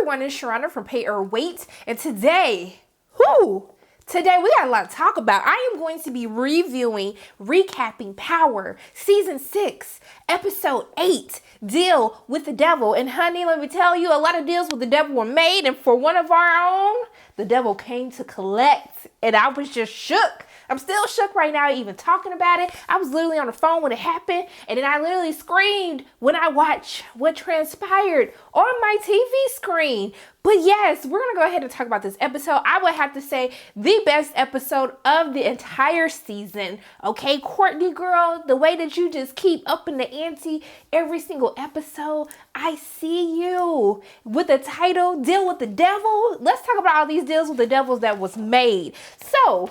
everyone, it's Sharana from Pay or Wait, and today we got a lot to talk about. I am going to be recapping Power Season 6, Episode 8, Deal with the Devil. And honey, let me tell you, a lot of deals with the devil were made, and for one of our own, the devil came to collect, and I was just shook. I'm still shook right now even talking about it. I was literally on the phone when it happened, and then I literally screamed when I watched what transpired on my TV screen. But yes, we're going to go ahead and talk about this episode. I would have to say the best episode of the entire season. Okay, Courtney girl, the way that you just keep upping the ante every single episode, I see you. With the title, Deal with the Devil. Let's talk about all these deals with the devils that was made. So,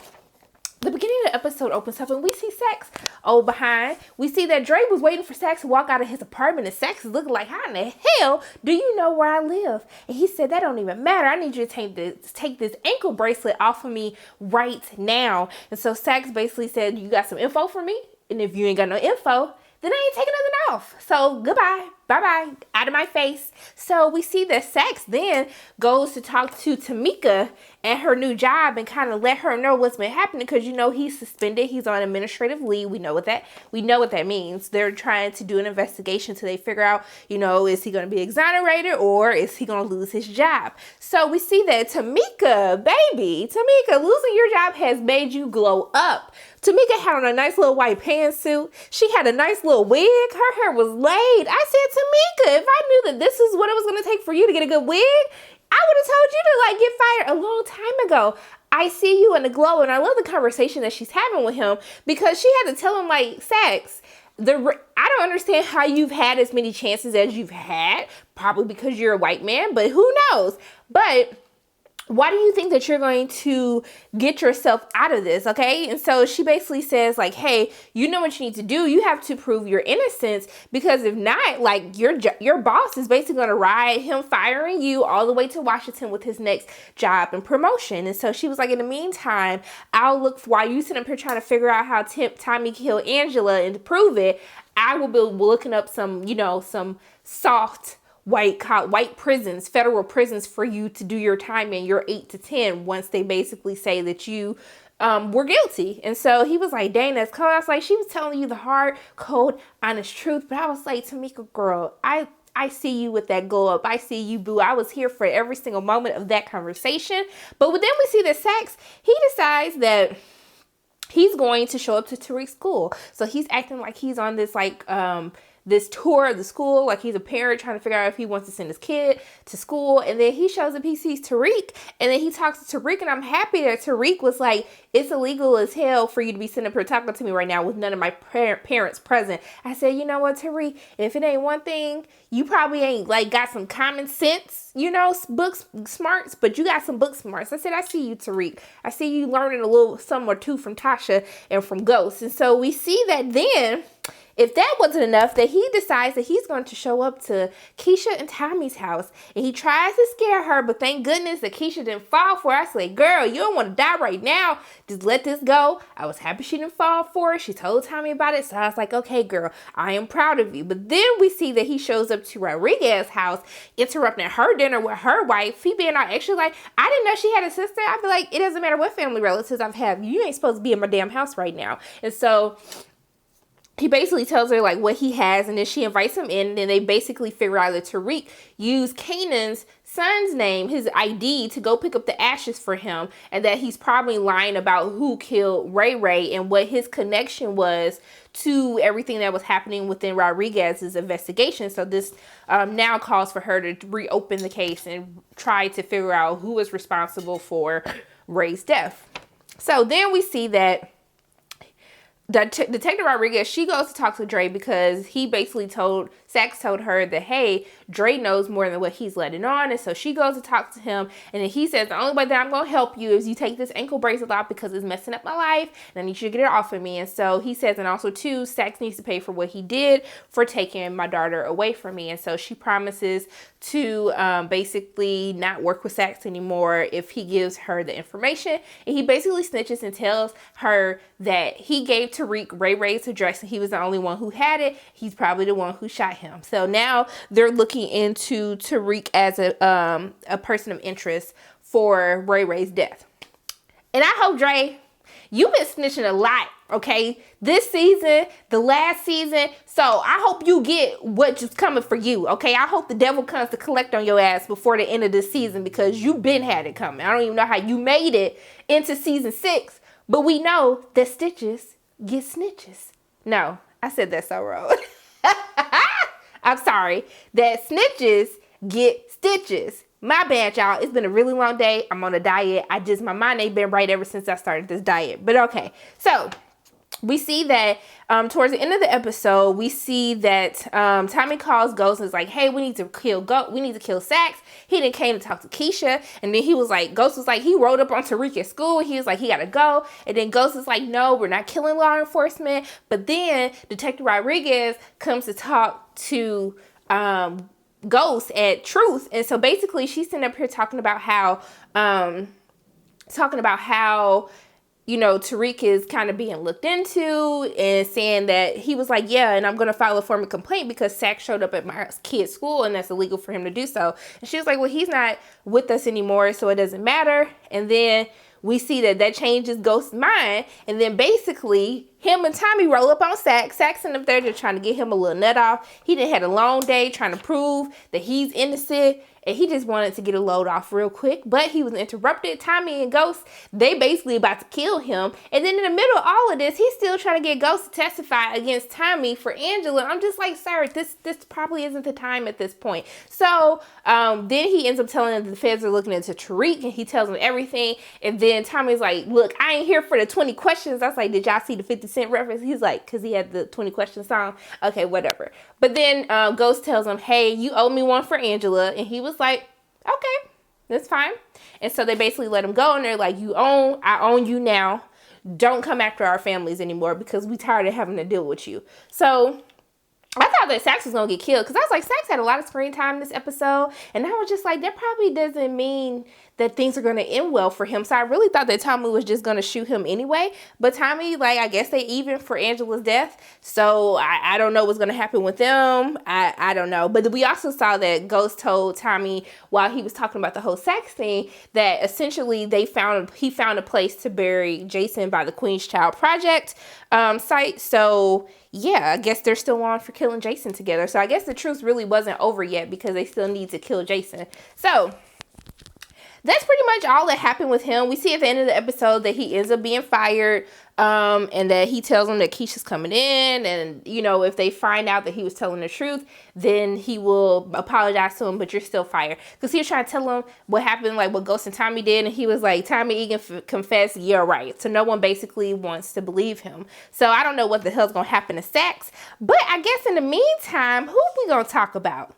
the beginning of the episode opens up and we see Sax behind. We see that Dre was waiting for Sax to walk out of his apartment, and Sax is looking like, how in the hell do you know where I live? And he said, that don't even matter. I need you to take this ankle bracelet off of me right now. And so Sax basically said, you got some info for me? And if you ain't got no info, then I ain't taking nothing off. So goodbye. Bye-bye. Out of my face. So we see that Sax then goes to talk to Tamika at her new job and kind of let her know what's been happening, because you know he's suspended. He's on administrative leave. We know what that means. They're trying to do an investigation till they figure out, you know, is he going to be exonerated or is he going to lose his job? So we see that Tamika, losing your job has made you glow up. Tamika had on a nice little white pantsuit. She had a nice little wig. Her hair was laid. I said, Tamika, if I knew that this is what it was going to take for you to get a good wig, I would have told you to get fired a long time ago. I see you in the glow, and I love the conversation that she's having with him, because she had to tell him, Sax, I don't understand how you've had as many chances as you've had, probably because you're a white man, but who knows? But why do you think that you're going to get yourself out of this? Okay. And so she basically says hey, you know what you need to do. You have to prove your innocence, because if not, your boss is basically going to ride him firing you all the way to Washington with his next job and promotion. And so she was like, in the meantime, I'll look while you sit up here trying to figure out how Tommy killed Angela, and to prove it, I will be looking up some soft white prisons, federal prisons for you to do your time in, your 8 to 10, once they basically say that you were guilty. And so he was like, dang, that's cold. I was like, she was telling you the hard, cold, honest truth. But I was like, Tamika, girl, I see you with that glow up. I see you, boo. I was here for every single moment of that conversation. But then we see that Sax, he decides that he's going to show up to Tariq's school. So he's acting like he's on this this tour of the school, like he's a parent trying to figure out if he wants to send his kid to school. And then he shows up, he sees Tariq, and then he talks to Tariq, and I'm happy that Tariq was like, it's illegal as hell for you to be sitting up here talking to me right now with none of my parents present. I said, you know what, Tariq, if it ain't one thing, you probably ain't got some common sense, book smarts, but you got some book smarts. I said, I see you, Tariq. I see you learning a little something or two from Tasha and from Ghost. And so we see that then, if that wasn't enough, that he decides that he's going to show up to Keisha and Tommy's house, and he tries to scare her, but thank goodness that Keisha didn't fall for it. I said, girl, you don't want to die right now. Just let this go. I was happy she didn't fall for it. She told Tommy about it, so I was like, okay, girl, I am proud of you. But then we see that he shows up to Rodriguez's house, interrupting her dinner with her wife. He being all extra I didn't know she had a sister. I feel like it doesn't matter what family relatives I've had. You ain't supposed to be in my damn house right now. And so he basically tells her what he has, and then she invites him in, and then they basically figure out that Tariq used Kanan's son's name, his ID, to go pick up the ashes for him, and that he's probably lying about who killed Ray and what his connection was to everything that was happening within Rodriguez's investigation. So this now calls for her to reopen the case and try to figure out who was responsible for Ray's death. So then we see that Detective Rodriguez, she goes to talk to Dre, because he basically Sax told her that, hey, Dre knows more than what he's letting on. And so she goes to talk to him, and then he says, the only way that I'm going to help you is you take this ankle bracelet off, because it's messing up my life, and I need you to get it off of me. And so he says, and also too, Sax needs to pay for what he did for taking my daughter away from me. And so she promises to basically not work with Sax anymore if he gives her the information. And he basically snitches and tells her that he gave Tariq Ray's address, and he was the only one who had it. He's probably the one who shot him. him. So now they're looking into Tariq as a person of interest for Ray Ray's death. And I hope, Dre, you've been snitching a lot, okay? This season, the last season. So I hope you get what's coming for you, okay? I hope the devil comes to collect on your ass before the end of this season, because you've been had it coming. I don't even know how you made it into season 6, but we know that stitches get snitches. No, I said that so wrong. I'm sorry. That snitches get stitches. My bad, y'all. It's been a really long day. I'm on a diet. My mind ain't been right ever since I started this diet. But okay. So we see that towards the end of the episode, we see that Tommy calls Ghost and is like, hey, we need to kill Sax. He then came to talk to Keisha. And then Ghost was like, he rode up on Tariq at school. He was like, he gotta go. And then Ghost is like, no, we're not killing law enforcement. But then Detective Rodriguez comes to talk to Ghost at Truth. And so basically she's sitting up here talking about how Tariq is kind of being looked into, and saying that he was like, yeah, and I'm going to file a formal complaint because Sax showed up at my kid's school and that's illegal for him to do so. And she was like, well, he's not with us anymore, so it doesn't matter. And then we see that changes Ghost's mind. And then basically him and Tommy roll up on Saxon up there just trying to get him a little nut off. He done had a long day trying to prove that he's innocent, and he just wanted to get a load off real quick, but he was interrupted. Tommy and Ghost, they basically about to kill him. And then in the middle of all of this, he's still trying to get Ghost to testify against Tommy for Angela. I'm just like, sir, this probably isn't the time at this point. So then he ends up telling them that the feds are looking into Tariq, and he tells them everything. And then Tommy's like, look, I ain't here for the 20 questions. I was like, did y'all see the 50 Cent reference? He's like, because he had the 20 questions song. Okay, whatever. But then Ghost tells him, hey, you owe me one for Angela. And he was like, okay, that's fine. And so they basically let him go, and they're like, I own you now. Don't come after our families anymore because we tired of having to deal with you. So I thought that Sax was going to get killed, because I was like, Sax had a lot of screen time this episode. And I was just like, that probably doesn't mean that things are going to end well for him. So I really thought that Tommy was just going to shoot him anyway. But Tommy, I guess they even for Angela's death. So I don't know what's going to happen with them. I don't know. But we also saw that Ghost told Tommy while he was talking about the whole Sax thing that essentially he found a place to bury Jason by the Queen's Child Project site. So yeah, I guess they're still on for killing Jason together. So I guess the truth really wasn't over yet, because they still need to kill Jason. So that's pretty much all that happened with him. We see at the end of the episode that he ends up being fired, and that he tells them that Keisha's coming in, and if they find out that he was telling the truth, then he will apologize to him, but you're still fired. Because he was trying to tell him what happened, like what Ghost and Tommy did, and he was like, Tommy Egan confessed, you're right. So no one basically wants to believe him. So I don't know what the hell's gonna happen to Sax, but I guess in the meantime, who we gonna talk about?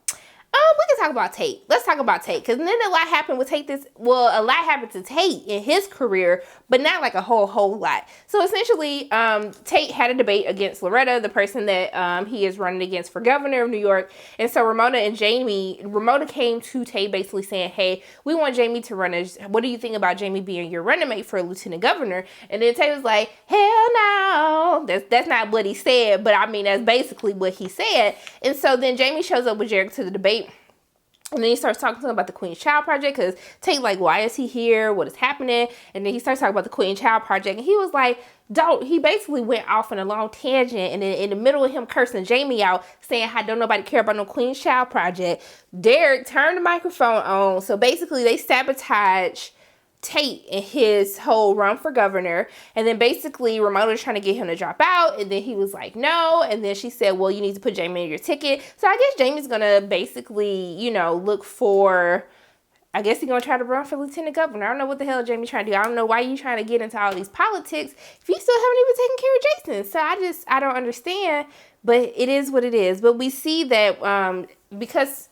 We can talk about Tate. Let's talk about Tate, because then a lot happened with Tate. A lot happened to Tate in his career, but not like a whole lot. So essentially, Tate had a debate against Loretta, the person that he is running against for governor of New York. And so Ramona came to Tate basically saying, hey, we want Jamie to run what do you think about Jamie being your running mate for a lieutenant governor? And then Tate was like, hell no. That's not what he said, but I mean, that's basically what he said. And so then Jamie shows up with Jerick to the debate. And then he starts talking to him about the Queen's Child Project, because Tate like, why is he here? What is happening? And then he starts talking about the Queen's Child Project, and he was like, he basically went off on a long tangent, and then in the middle of him cursing Jamie out, saying how don't nobody care about no Queen's Child Project, Derek turned the microphone on. So basically they sabotage Tate and his whole run for governor. And then basically Ramona was trying to get him to drop out, and then he was like, no. And then she said, well, you need to put Jamie in your ticket. So I guess Jamie's gonna basically, look for, I guess he's gonna try to run for lieutenant governor. I don't know what the hell Jamie's trying to do. I don't know why you trying to get into all these politics if you still haven't even taken care of Jason. So I don't understand, but it is what it is. But we see that because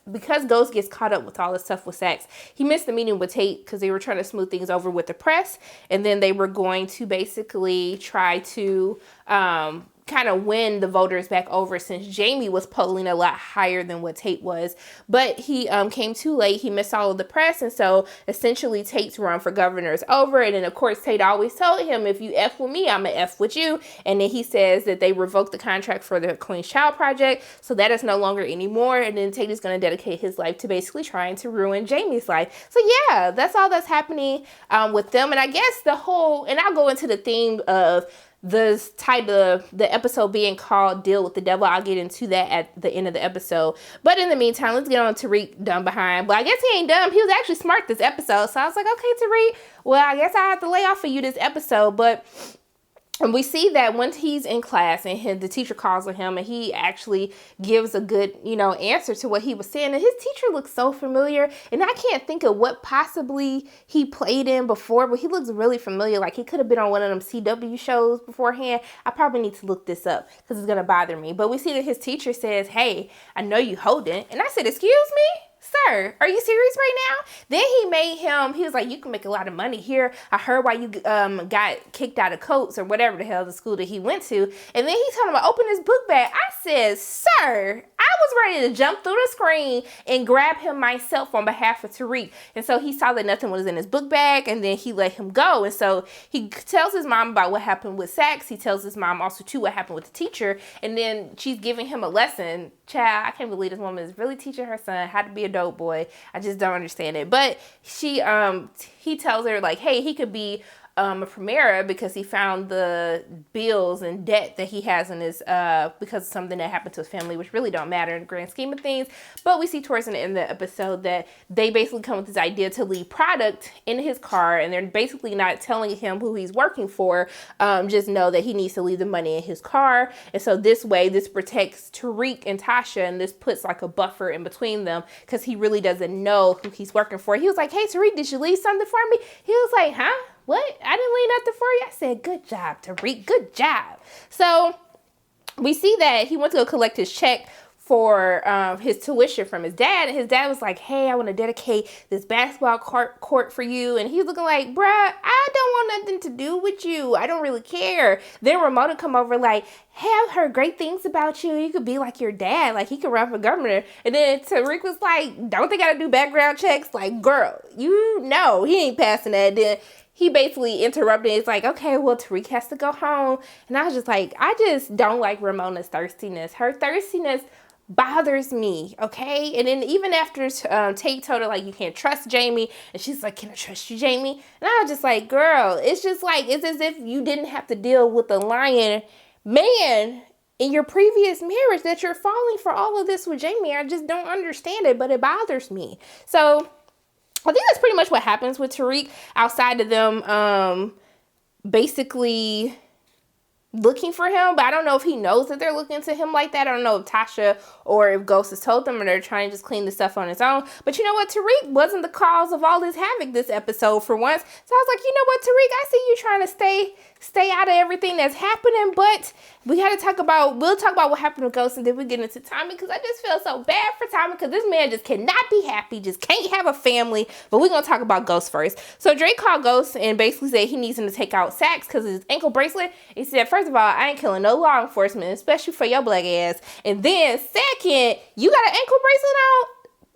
Ghost gets caught up with all this stuff with Sax, he missed the meeting with Tate because they were trying to smooth things over with the press, and then they were going to basically try to kind of win the voters back over, since Jamie was polling a lot higher than what Tate was. But he came too late. He missed all of the press. And so essentially Tate's run for governor is over. And then of course Tate always told him, if you F with me, I'm gonna F with you. And then he says that they revoked the contract for the Queen's Child Project. So that is no longer anymore. And then Tate is going to dedicate his life to basically trying to ruin Jamie's life. So yeah, that's all that's happening with them. And I guess and I'll go into the theme of the title, the episode being called Deal with the Devil. I'll get into that at the end of the episode. But in the meantime, let's get on Tariq done behind. But I guess he ain't dumb. He was actually smart this episode. So I was like, okay, Tariq, well, I guess I have to lay off for you this episode. But and we see that once he's in class and the teacher calls on him and he actually gives a good, answer to what he was saying. And his teacher looks so familiar. And I can't think of what possibly he played in before, but he looks really familiar. Like he could have been on one of them CW shows beforehand. I probably need to look this up because it's going to bother me. But we see that his teacher says, hey, I know you holding. And I said, excuse me? Sir, are you serious right now? Then he was like, you can make a lot of money here. I heard why you got kicked out of Coates or whatever the hell the school that he went to. And then he told him to open his book bag. I said, sir, I was ready to jump through the screen and grab him myself on behalf of Tariq. And so he saw that nothing was in his book bag and then he let him go. And so he tells his mom about what happened with Sax. He tells his mom also too what happened with the teacher. And then she's giving him a lesson. Child, I can't believe this woman is really teaching her son how to be a dope boy. I just don't understand it. But he tells her like, hey, he could be a Primera because he found the bills and debt that he has in his because of something that happened to his family, which really don't matter in the grand scheme of things. But we see towards the end of the episode that they basically come with this idea to leave product in his car, and they're basically not telling him who he's working for. Just know that he needs to leave the money in his car. And so this way, this protects Tariq and Tasha, and this puts like a buffer in between them because he really doesn't know who he's working for. He was like, hey, Tariq, did you leave something for me? He was like, huh? What? I didn't leave nothing for you. I said, good job, Tariq. Good job. So we see that he went to go collect his check for his tuition from his dad. And his dad was like, hey, I want to dedicate this basketball court for you. And he's looking like, bruh, I don't want nothing to do with you. I don't really care. Then Ramona come over like, hey, I've heard great things about you. You could be like your dad. Like, he could run for governor. And then Tariq was like, don't they got to do background checks? Like, girl, he ain't passing that. Then he basically interrupted. It's like, okay, well, Tariq has to go home. And I was just like, I just don't like Ramona's thirstiness. Her thirstiness bothers me, okay? And then even after Tate told her, like, you can't trust Jamie, and she's like, can I trust you, Jamie? And I was just like, girl, it's just like, it's as if you didn't have to deal with a lying man in your previous marriage, that you're falling for all of this with Jamie. I just don't understand it, but it bothers me. So I think that's pretty much what happens with Tariq, outside of them basically looking for him. But I don't know if he knows that they're looking to him like that. I don't know if Tasha or if Ghost has told them, or they're trying to just clean the stuff on his own. But you know what? Tariq wasn't the cause of all this havoc this episode for once. So I was like, you know what, Tariq? I see you trying to stay out of everything that's happening, but we'll talk about what happened with Ghost, and then we get into Tommy, because I just feel so bad for Tommy, because this man just cannot be happy, just can't have a family. But we're going to talk about Ghost first. So Drake called Ghost and basically said he needs him to take out Sax because of his ankle bracelet. He said, first of all, I ain't killing no law enforcement, especially for your black ass. And then second, you got an ankle bracelet on?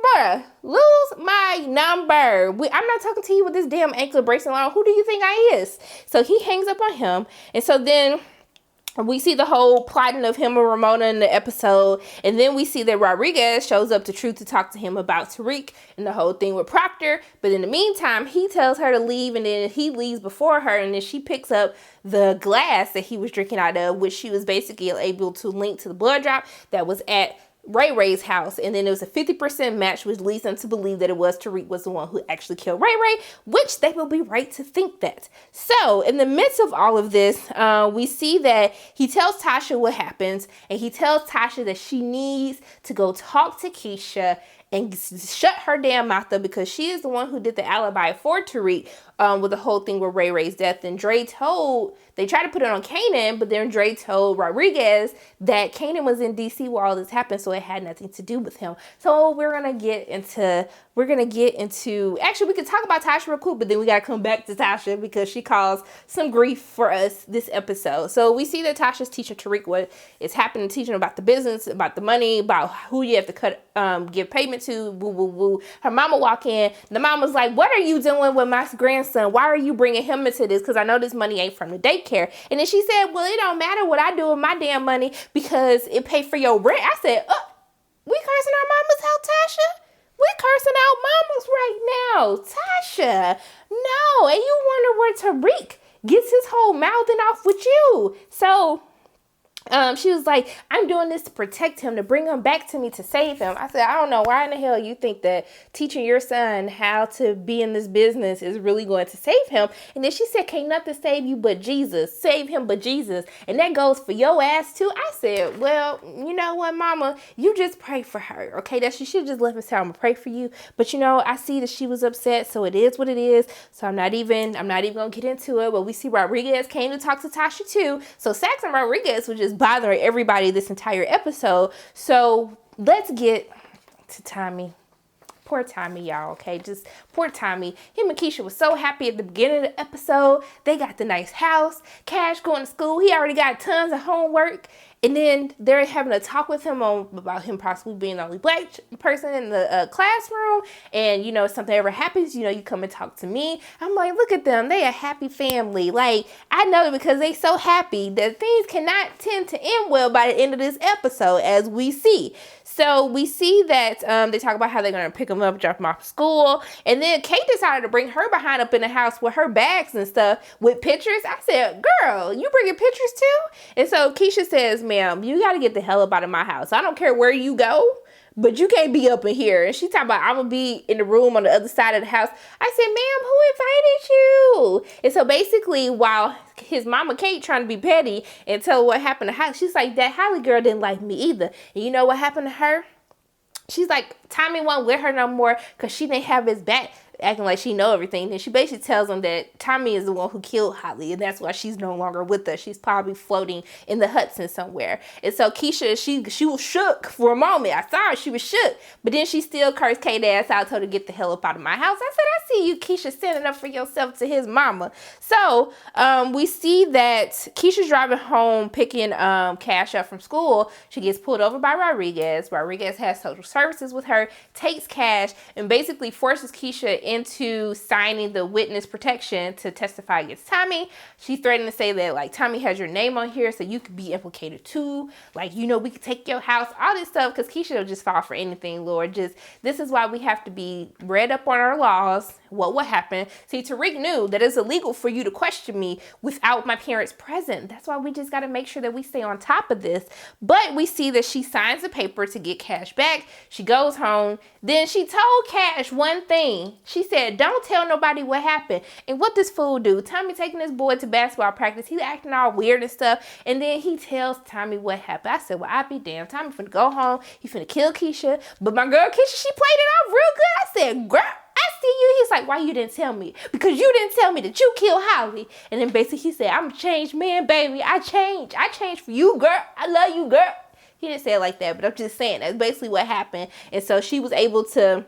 Bruh, lose my number. I'm not talking to you with this damn ankle bracelet on. Who do you think I is? So he hangs up on him. And so then we see the whole plotting of him and Ramona in the episode. And then we see that Rodriguez shows up to Truth to talk to him about Tariq and the whole thing with Proctor. But in the meantime, he tells her to leave, and then he leaves before her. And then she picks up the glass that he was drinking out of, which she was basically able to link to the blood drop that was at Ray Ray's house. And then it was a 50% match, which leads them to believe that it was Tariq was the one who actually killed Ray Ray, which they will be right to think that. So in the midst of all of this, we see that he tells Tasha what happens, and he tells Tasha that she needs to go talk to Keisha and shut her damn mouth up, because she is the one who did the alibi for Tariq with the whole thing with Ray Ray's death. And Dre told They tried to put it on Kanan, but then Dre told Rodriguez that Kanan was in DC while all this happened, so it had nothing to do with him. So we're gonna get into actually, we could talk about Tasha real quick, but then we gotta come back to Tasha because she caused some grief for us this episode. So we see that Tasha's teaching Tariq what is happening, teaching about the business, about the money, about who you have to give payment to, woo, woo, woo. Her mama walk in, the mama's like, what are you doing with my grandson? Why are you bringing him into this? Because I know this money ain't from the daycare. And then she said, well, it don't matter what I do with my damn money because it pay for your rent. I said, we cursing our mama's out, Tasha? We cursing out mamas right now. Tasha, no. And you wonder where Tariq gets his whole mouthing off with you. So she was like, I'm doing this to protect him, to bring him back to me, to save him. I said, I don't know why in the hell you think that teaching your son how to be in this business is really going to save him. And then she said, can't nothing save you but Jesus. Save him but Jesus. And that goes for your ass too. I said, well, you know what, mama, you just pray for her. Okay, that she should just let me say, I'm gonna pray for you. But you know, I see that she was upset, so it is what it is. So I'm not even gonna get into it. But we see Rodriguez came to talk to Tasha too. So Saxon Rodriguez was just bothering everybody this entire episode. So let's get to Tommy. Poor Tommy, y'all, okay? Just poor Tommy. Him and Keisha was so happy at the beginning of the episode. They got the nice house. Cash going to school. He already got tons of homework. And then they're having a talk with him about him possibly being the only black person in the classroom. And, you know, if something ever happens, you know, you come and talk to me. I'm like, look at them. They a happy family. Like, I know it because they so happy that things cannot tend to end well by the end of this episode, as we see. So we see that they talk about how they're going to pick him up, drop him off to school. And then Kate decided to bring her behind up in the house with her bags and stuff with pictures. I said, girl, you bringing pictures too? And so Keisha says, ma'am, you got to get the hell up out of my house. I don't care where you go, but you can't be up in here. And she talking about, I'm going to be in the room on the other side of the house. I said, ma'am, who invited you? And so basically, while his mama Kate trying to be petty and tell her what happened to Holly, she's like, that Holly girl didn't like me either. And you know what happened to her? She's like, Tommy won't with her no more because she didn't have his back, acting like she know everything. Then she basically tells him that Tommy is the one who killed Holly, and that's why she's no longer with us. She's probably floating in the Hudson somewhere. And so Keisha, she was shook for a moment. I saw her, she was shook, but then she still cursed Kate ass out, told her to get the hell up out of my house. I said, I see you, Keisha, standing up for yourself to his mama. So we see that Keisha's driving home, picking Cash up from school. She gets pulled over by Rodriguez. Rodriguez has social services with her, takes Cash, and basically forces Keisha into signing the witness protection to testify against Tommy. She threatened to say that, like, Tommy has your name on here, so you could be implicated too. Like, you know, we could take your house, all this stuff, because Keisha will just fall for anything, Lord. Just, this is why we have to be read up on our laws, what will happen. See, Tariq knew that it's illegal for you to question me without my parents present. That's why we just got to make sure that we stay on top of this. But we see that she signs the paper to get Cash back. She goes home. Then she told Cash one thing. She said, don't tell nobody what happened. And what does fool do? Tommy taking this boy to basketball practice. He's acting all weird and stuff. And then he tells Tommy what happened. I said, well, I be damned. Tommy finna go home. He finna kill Keisha. But my girl Keisha, she played it off real good. I said, girl, I see you. He's like, why you didn't tell me? Because you didn't tell me that you killed Holly. And then basically he said, I'm a changed man, baby. I changed for you, girl. I love you, girl. He didn't say it like that, but I'm just saying that's basically what happened. And so she was able to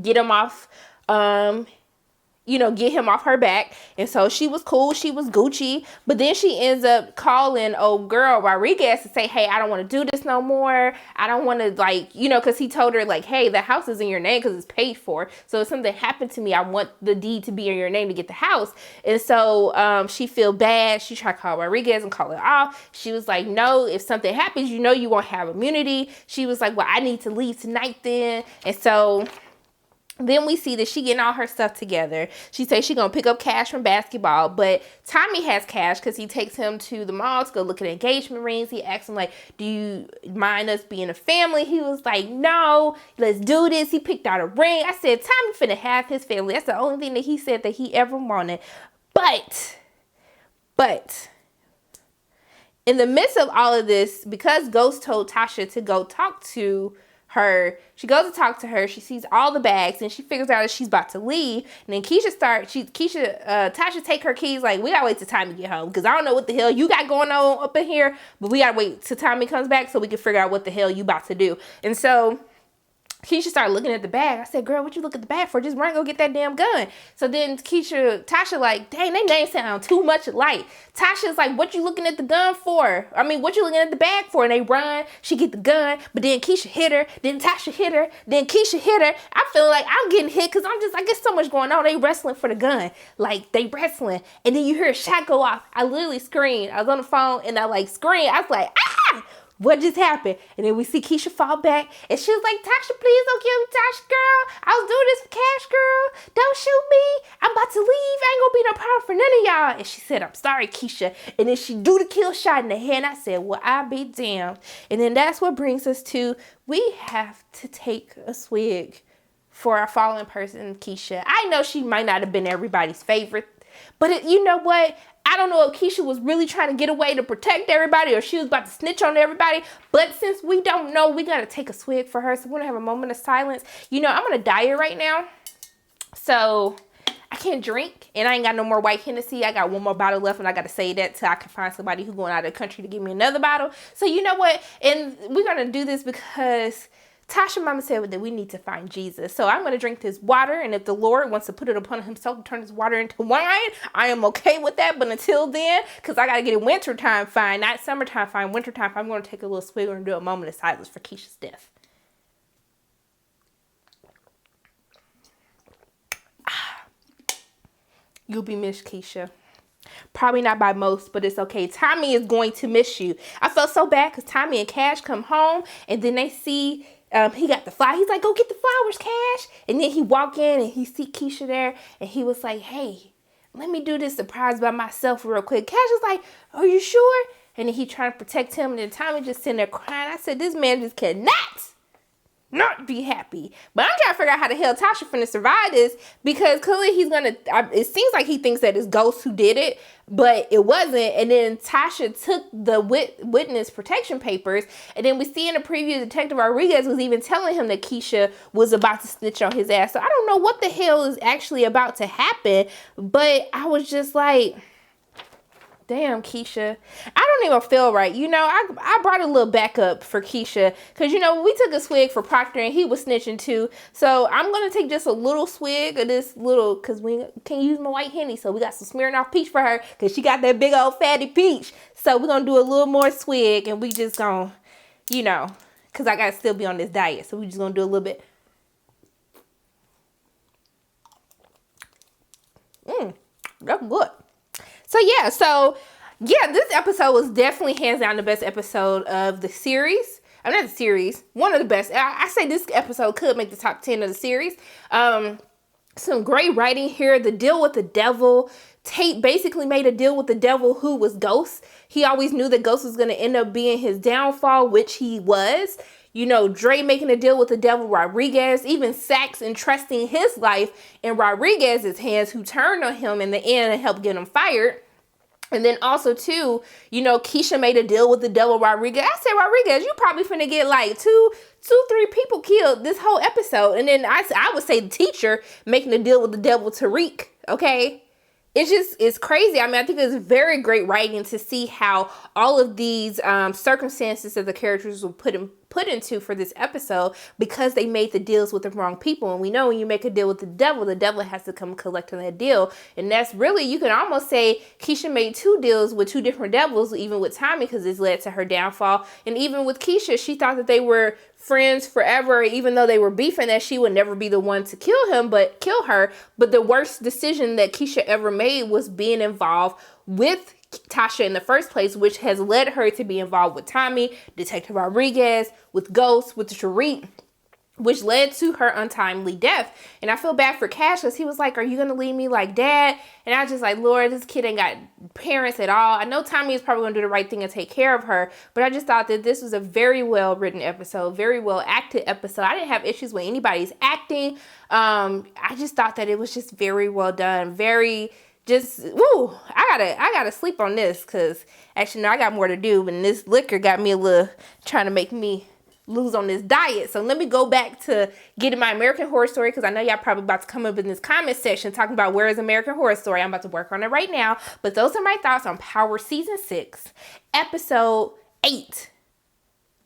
get him off, get him off her back. And so she was cool. She was Gucci. But then she ends up calling old girl Rodriguez to say, hey, I don't want to do this no more. I don't want to, because he told her, like, hey, the house is in your name because it's paid for. So if something happened to me, I want the deed to be in your name to get the house. And so she feel bad. She tried to call Rodriguez and call it off. She was like, no, if something happens, you won't have immunity. She was like, well, I need to leave tonight then. And so then we see that she getting all her stuff together. She says she gonna pick up Cash from basketball, but Tommy has Cash because he takes him to the mall to go look at engagement rings. He asks him, like, do you mind us being a family? He was like, no, let's do this. He picked out a ring. I said, Tommy finna have his family. That's the only thing that he said that he ever wanted. But in the midst of all of this, because Ghost told Tasha to go talk to her. She goes to talk to her. She sees all the bags and she figures out that she's about to leave. And then Tasha take her keys, like, we gotta wait till Tommy get home, because I don't know what the hell you got going on up in here, but we gotta wait till Tommy comes back so we can figure out what the hell you about to do. And so Keisha started looking at the bag. I said, girl, what you look at the bag for? Just run and go get that damn gun. So then Tasha like, dang, they names sound too much alike. Tasha's like, what you looking at the gun for? I mean, what you looking at the bag for? And they run. She get the gun. But then Keisha hit her. Then Tasha hit her. Then Keisha hit her. I feel like I'm getting hit because I'm just, I get so much going on. They wrestling for the gun. Like, they wrestling. And then you hear a shot go off. I literally screamed. I was on the phone and I like screamed. I was like, ah! What just happened? And then we see Keisha fall back. And she was like, Tasha, please don't kill me, Tasha, girl. I was doing this for cash, girl. Don't shoot me. I'm about to leave. I ain't gonna be no problem for none of y'all. And she said, I'm sorry, Keisha. And then she do the kill shot in the head. And I said, well, I'll be damned. And then that's what brings us to, we have to take a swig for our fallen person, Keisha. I know she might not have been everybody's favorite, but you know what? I don't know if Keisha was really trying to get away to protect everybody or she was about to snitch on everybody. But since we don't know, we got to take a swig for her. So we're going to have a moment of silence. You know, I'm on a diet right now. So I can't drink. And I ain't got no more white Hennessy. I got one more bottle left. And I got to save that till I can find somebody who's going out of the country to give me another bottle. So you know what? And we're going to do this because Tasha mama said that we need to find Jesus. So I'm going to drink this water. And if the Lord wants to put it upon himself to turn this water into wine, I am okay with that. But until then, because I got to get it wintertime fine, not summertime fine, wintertime fine, I'm going to take a little swig and do a moment of silence for Keisha's death. You'll be missed, Keisha. Probably not by most, but it's okay. Tommy is going to miss you. I felt so bad because Tommy and Cash come home and then they see he got the flower. He's like, go get the flowers, Cash. And then he walk in and he see Keisha there and he was like, hey, let me do this surprise by myself real quick. Cash was like, are you sure? And then he trying to protect him and then Tommy just sitting there crying. I said, this man just cannot not be happy. But I'm trying to figure out how the hell Tasha finna survive this, because clearly he's gonna, it seems like he thinks that it's Ghost who did it, but it wasn't. And then Tasha took the witness protection papers, and then we see in the preview Detective Rodriguez was even telling him that Keisha was about to snitch on his ass. So I don't know what the hell is actually about to happen, but I was just like, damn, Keisha. I don't even feel right. You know, I brought a little backup for Keisha because, you know, we took a swig for Proctor and he was snitching too. So I'm going to take just a little swig of this little, because we can't use my white Henny. So we got some Smirnoff peach for her because she got that big old fatty peach. So we're going to do a little more swig and we just going to, you know, because I got to still be on this diet. So we just going to do a little bit. That's good. So yeah, this episode was definitely hands down the best episode of the series. I'm not the series, one of the best. I say this episode could make the top 10 of the series. Some great writing here. The deal with the devil. Tate basically made a deal with the devil, who was Ghost. He always knew that Ghost was going to end up being his downfall, which he was. You know, Dre making a deal with the devil, Rodriguez, even Saxon entrusting his life in Rodriguez's hands, who turned on him in the end and helped get him fired. And then also, too, you know, Keisha made a deal with the devil, Rodriguez. I said, Rodriguez, you probably finna get like two, 3 people killed this whole episode. And then I would say the teacher making a deal with the devil, Tariq, okay? It's crazy. I mean, I think it's very great writing to see how all of these circumstances that the characters were put into for this episode, because they made the deals with the wrong people. And we know when you make a deal with the devil has to come collect on that deal. And that's really, you can almost say Keisha made 2 deals with 2 different devils, even with Tommy, because this led to her downfall. And even with Keisha, she thought that they were friends forever, even though they were beefing, that she would never be the one to kill her. But the worst decision that Keisha ever made was being involved with Tasha in the first place, which has led her to be involved with Tommy, Detective Rodriguez, with Ghost, with Tariq, which led to her untimely death. And I feel bad for Cash because he was like, are you going to leave me like Dad? And I was just like, Lord, this kid ain't got parents at all. I know Tommy is probably going to do the right thing and take care of her, but I just thought that this was a very well written episode, very well acted episode. I didn't have issues with anybody's acting. I just thought that it was just very well done. Very just, woo, I gotta sleep on this because actually, no, I got more to do, but this liquor got me a little, trying to make me lose on this diet. So let me go back to getting my American Horror Story, because I know y'all probably about to come up in this comment section talking about where is American Horror Story. I'm about to work on it right now. But those are my thoughts on Power Season 6, Episode 8.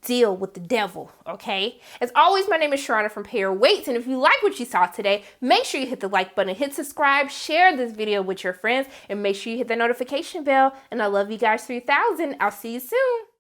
Deal with the devil, okay? As always, my name is Sharana from Pay Your Weights, and if you like what you saw today, make sure you hit the like button, hit subscribe, share this video with your friends, and make sure you hit the notification bell. And I love you guys 3000. I'll see you soon.